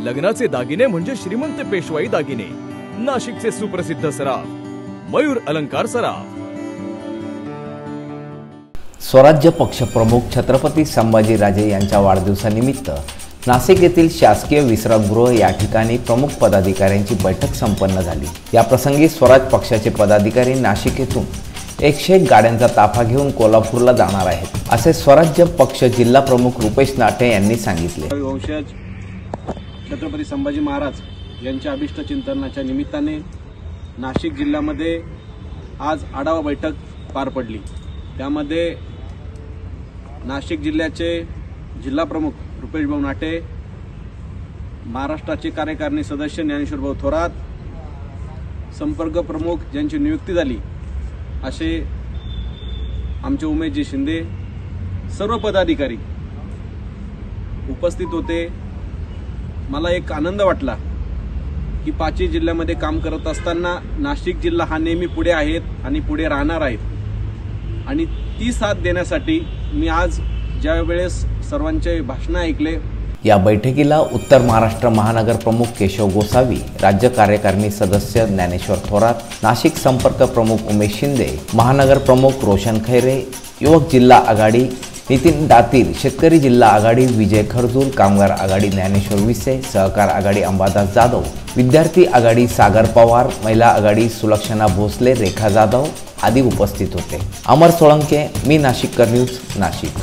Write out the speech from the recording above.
लग्नाचे दागिने म्हणजे श्रीमंत पेशवाई दागिने, नाशिकचे सुप्रसिद्ध सराफ मयूर अलंकार सराफ। स्वराज्य पक्षप्रमुख छत्रपती संभाजीराजे यांच्या वाढदिवसानिमित्त नाशिक येथील शासकीय विश्रामगृह या ठिकाणी प्रमुख पदाधिकाऱ्यांची बैठक संपन्न झाली। या प्रसंगी स्वराज पक्षाचे पदाधिकारी नाशिक येथून 101 गाड्यांचा ताफा घेऊन कोल्हापूरला जाणार आहेत, असे स्वराज्य पक्ष जिल्हा प्रमुख रुपेश नाटे यांनी सांगितले। वंशज छत्रपती संभाजी महाराज यांच्या अभिष्ट चिंतनाच्या निमित्ताने नाशिक जिल्ह्यामध्ये आज आढावा बैठक पार पडली। त्यामध्ये नाशिक जिल्ह्याचे जिल्हा प्रमुख रुपेश भाऊ नाटे, महाराष्ट्राचे कार्यकारिणी सदस्य ज्ञानेश्वर भाऊ थोरात, संपर्क प्रमुख ज्यांची नियुक्ती झाली असे आमचे उमेशजी शिंदे, सर्व पदाधिकारी उपस्थित होते। मला एक आनंद वाटला की पाचही जिल्ह्यामध्ये काम करत असताना नाशिक जिल्हा हा नेहमी पुढे आहेत आणि पुढे राहणार आहेत आणि ती साथ देण्यासाठी मी आज ज्या वेळेस सर्वांचे भाषण ऐकले। या बैठकीला उत्तर महाराष्ट्र महानगर प्रमुख केशव गोसावी, राज्य कार्यकारिणी सदस्य ज्ञानेश्वर थोरात, नाशिक संपर्क प्रमुख उमेश शिंदे, महानगर प्रमुख रोशन खैरे, युवक जिल्हा आघाडी नितीन दातील, शेतकरी जिल्हा आघाडी विजय खरजूल, कामगार आघाडी ज्ञानेश्वर विसे, सहकार आघाडी अंबादास जाधव, विद्यार्थी आघाडी सागर पवार, महिला आघाडी सुलक्षणा भोसले, रेखा जाधव आदी उपस्थित होते। अमर सोळंके, मी नाशिककर न्यूज, नाशिक।